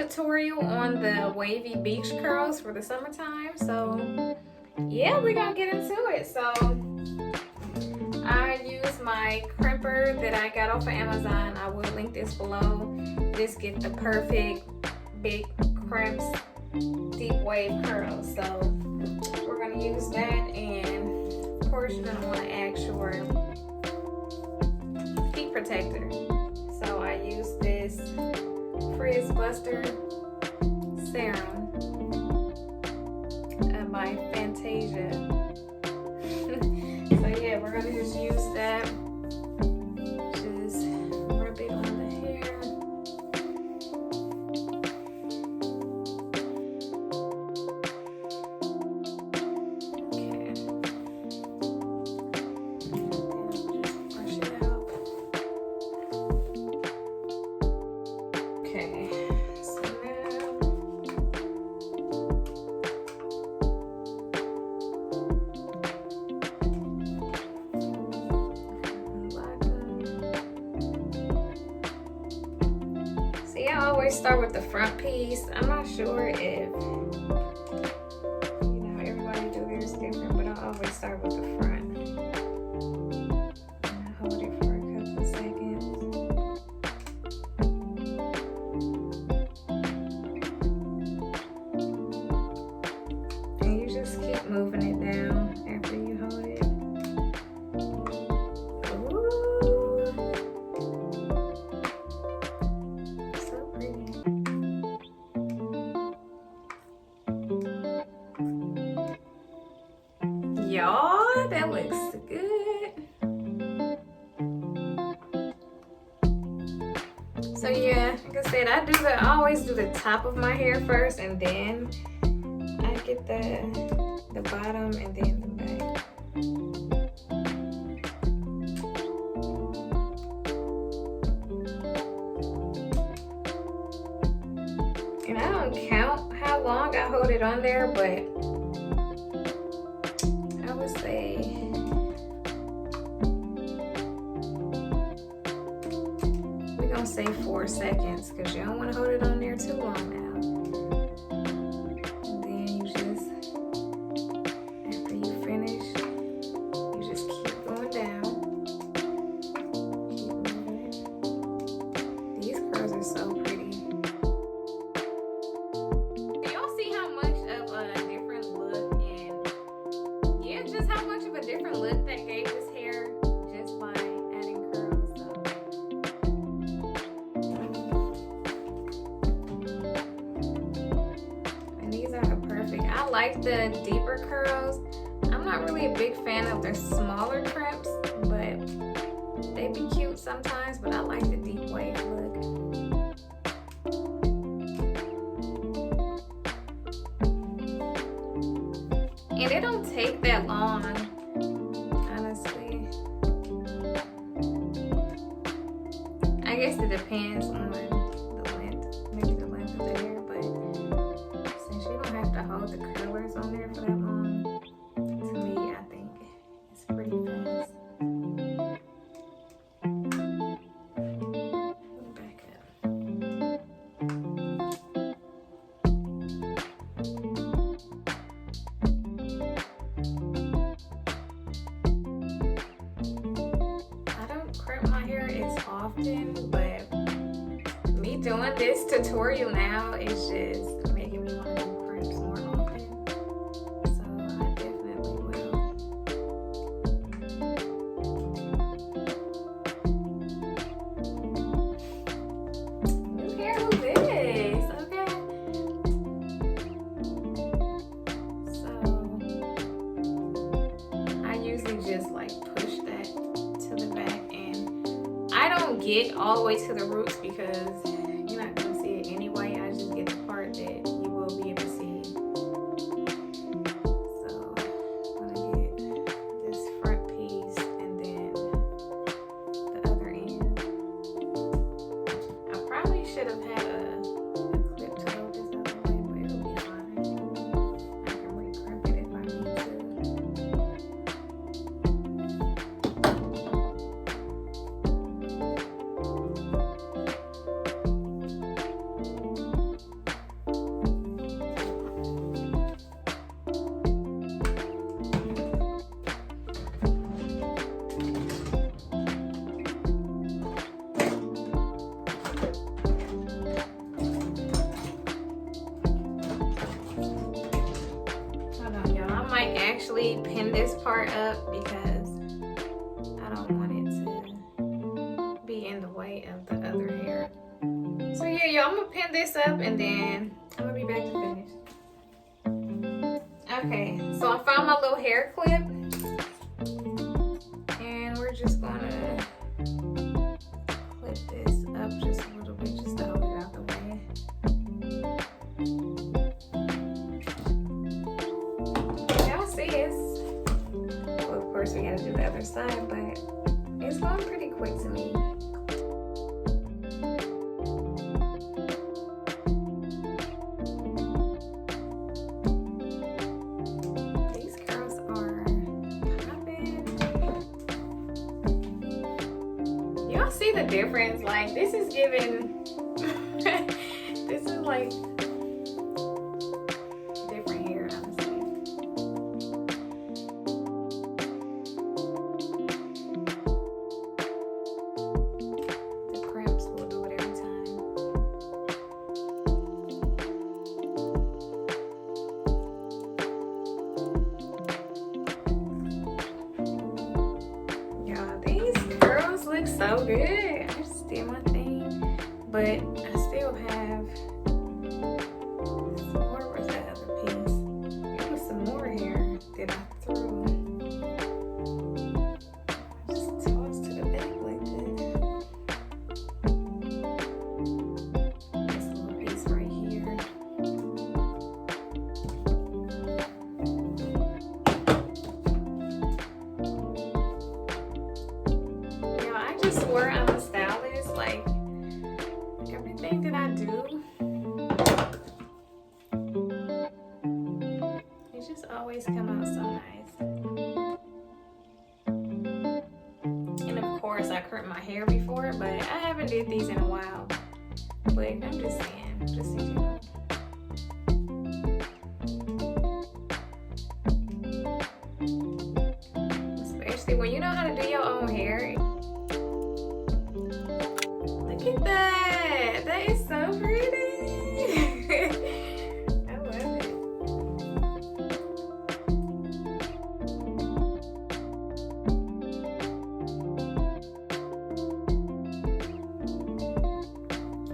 tutorial on the wavy beach curls for the summertime. So yeah, we're gonna get into it. So I use my crimper that I got off of Amazon. I will link this below. Just get the perfect big crimps deep wave curls. So we're gonna use that, and of course you're gonna want to add your heat protector. So I use this Frizz Buster Serum by Fantasia. So yeah, we're gonna just use that. Just rub it on the hair. Okay. Just brush it out. Okay. So I always start with the front piece. I'm not sure if, everybody do theirs different, but I always start with the front. And I hold it for a couple of seconds. And you just keep moving it down after you hold it. Y'all, that looks good. So yeah, like I said, I always do the top of my hair first, and then I get the bottom and then the back. And I don't count how long I hold it on there, but I would say we're gonna say 4 seconds, because you don't want to hold it on there too long now. And then you just, after you finish, you just keep going down. Keep moving it. These curls are so pretty. Do y'all see how much of a different look and just how much of a different look that gave this hair just by adding curls? So. And these are the perfect. I like the deeper curls. I'm not really a big fan of the smaller crimps, but they be cute sometimes, but I like the deep wave look. And it don't take that long, honestly. I guess it depends on the length, maybe the length of the hair, but since you don't have to hold the curlers on there for that long, to me, I think it's pretty fast. Back up. Often, but me doing this tutorial now is just making me want to do crimps more often, so I definitely will. New hair, who this? Okay, so I usually just like push that to the back. I don't get all the way to the roots because you're not going to see it anyway. I just get the part that you will be able to see. So I'm going to get this front piece and then the other end. I probably should have had a clip to hold this other way, but it'll be fine. I can re-crimp it if I need to. might actually pin this part up because I don't want it to be in the way of the other hair. So yeah, y'all, I'm gonna pin this up and then I'm gonna be back to finish. Okay, so I found my little hair clip and we're just gonna clip this up just a little bit just to hold it out the way. Y'all see it's, well, of course we gotta do the other side, but it's going pretty quick to me. Y'all see the difference? Like, this is giving this is like different hair, honestly. The crimps will do it every time. Y'all, these curls look so good. I just did my thing, but I still have some more. Where's that other piece? There was some more hair that I threw. Just tossed to the back like this. This little piece right here. I swear I'm a stylist. Like, everything that I do, it just always come out so nice. And of course I crimp my hair before, but I haven't did these in a while. But I'm just saying, just in general. Especially when you know how to do your own hair. Look at that! That is so pretty! I love it.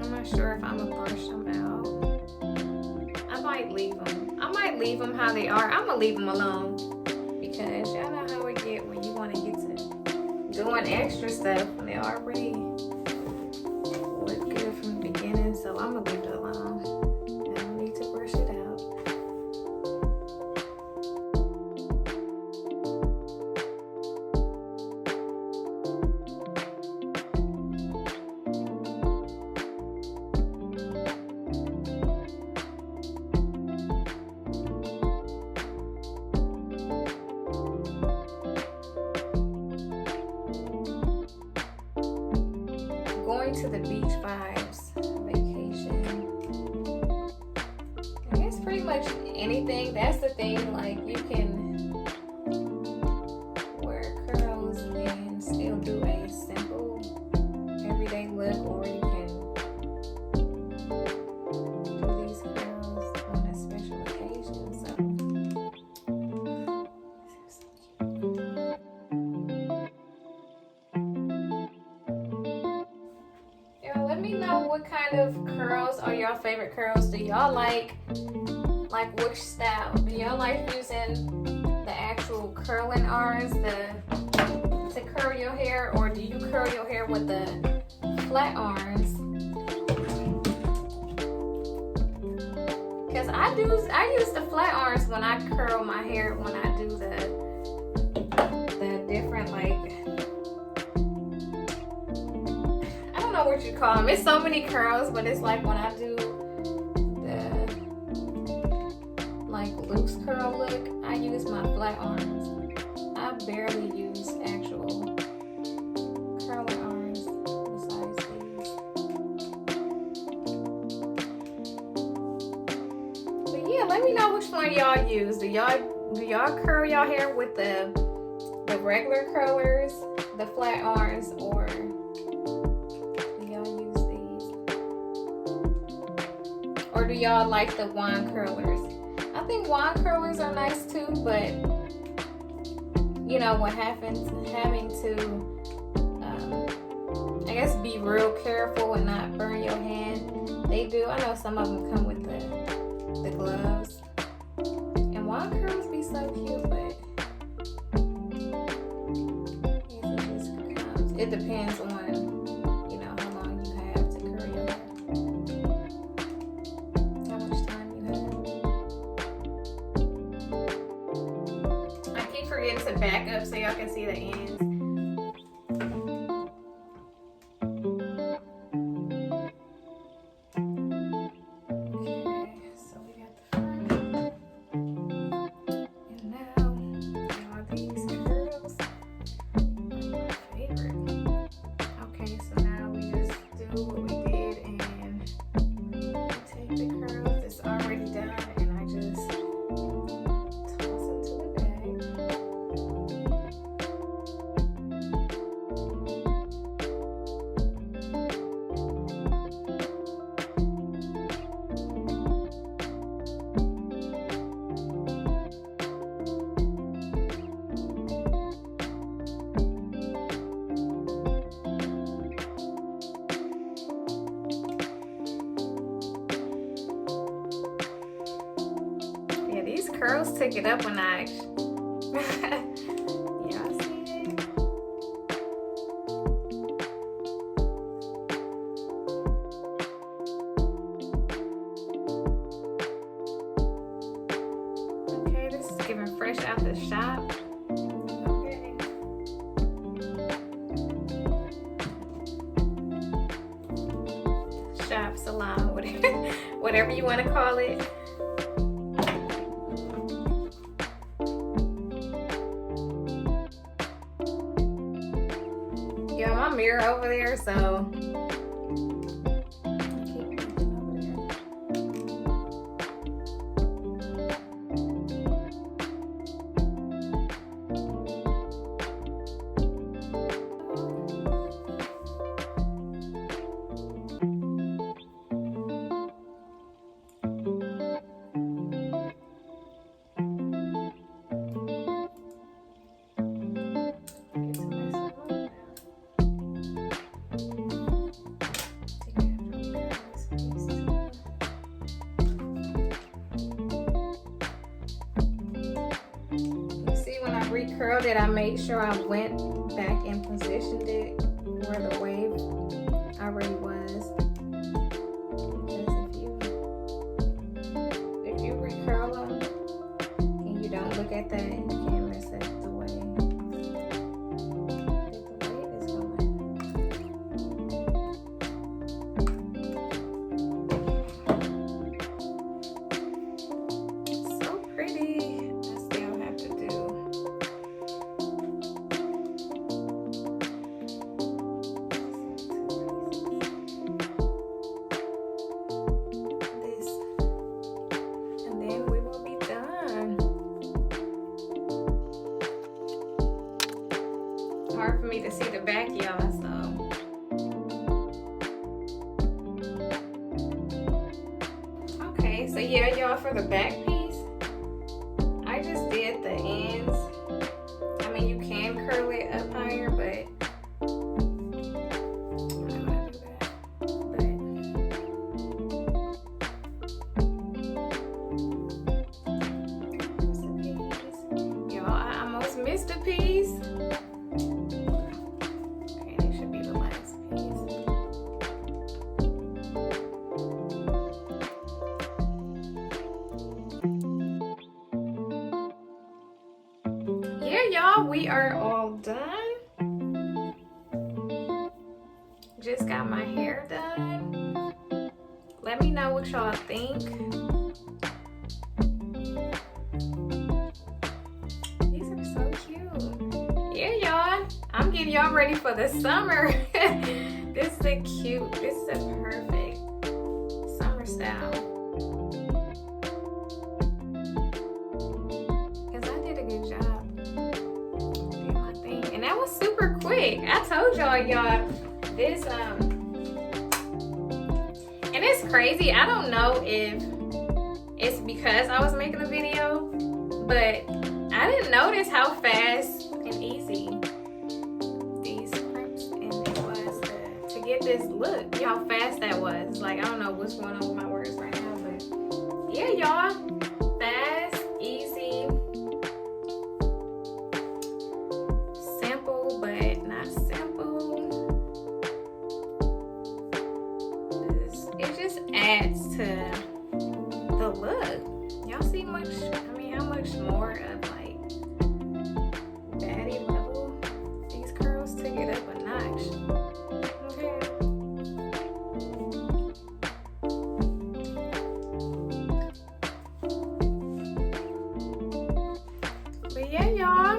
I'm not sure if I'm gonna brush them out. I might leave them. I might leave them how they are. I'm gonna leave them alone because y'all know how it get when you want to get to doing extra stuff when they already look good from the beginning, so I'm gonna leave it alone. I don't need to brush it out. Going to the beach vibes vacation. I guess pretty much anything. That's the thing. Like, you can wear curls and still do a simple everyday look, or you can do these curls on a special occasion. So let me know what kind of curls are y'all favorite curls. Do y'all like which style? Do y'all like using the actual curling irons to curl your hair, or do you curl your hair with the flat irons? Because I use the flat irons when I curl my hair, when I do the different, like, know what you call them. It's so many curls, but it's like when I do the like loose curl look, I use my flat irons. I barely use actual curling irons besides these. But yeah, let me know which one y'all use. Do y'all curl y'all hair with the regular curlers, the flat irons, or or do y'all like the wand curlers? I think mean, wand curlers are nice too, but you know what happens, having to I guess be real careful and not burn your hand. They do. I know some of them come with the gloves. And wand curls be so cute, but it just comes. It depends on, you know, how long you have to curl your hair. How much time you have. I keep forgetting to back up so y'all can see the ends. Curls took it up a notch. Y'all see it? Okay, this is giving fresh out the shop. Okay. Shop, salon, whatever you want to call it. My mirror over there, so recurled it, I made sure I went back and positioned it where the wave already was. Because if you recurl them and you don't look at that, you can mess up the wave. The wave is going. So pretty. Hard for me to see the back, y'all, so okay, so yeah, y'all, for the back piece I just did the ends. I mean, you can curl it up higher, but I'm not gonna do that. Y'all, I almost missed a piece. Y'all, we are all done. Just got my hair done. Let me know what y'all think. These are so cute. Yeah, y'all, I'm getting y'all ready for the summer. This is a cute, this is a perfect summer style. Super quick. I told y'all this and it's crazy. I don't know if it's because I was making a video, but I didn't notice how fast and easy these crimps and it was to get this look. You know how fast that was. Like, I don't know what's going on with my words right now, but yeah, y'all. Fast, easy, simple, but not simple. It just adds to the look. Y'all see much, I mean, how much more of like baddie level these curls took it up a notch. Okay. But yeah, y'all,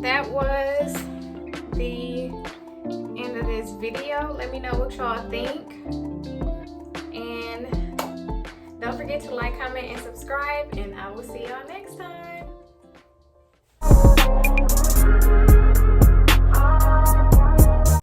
that was the end of this video. Let me know what y'all think. And don't forget to like, comment, and subscribe, and I will see y'all next time.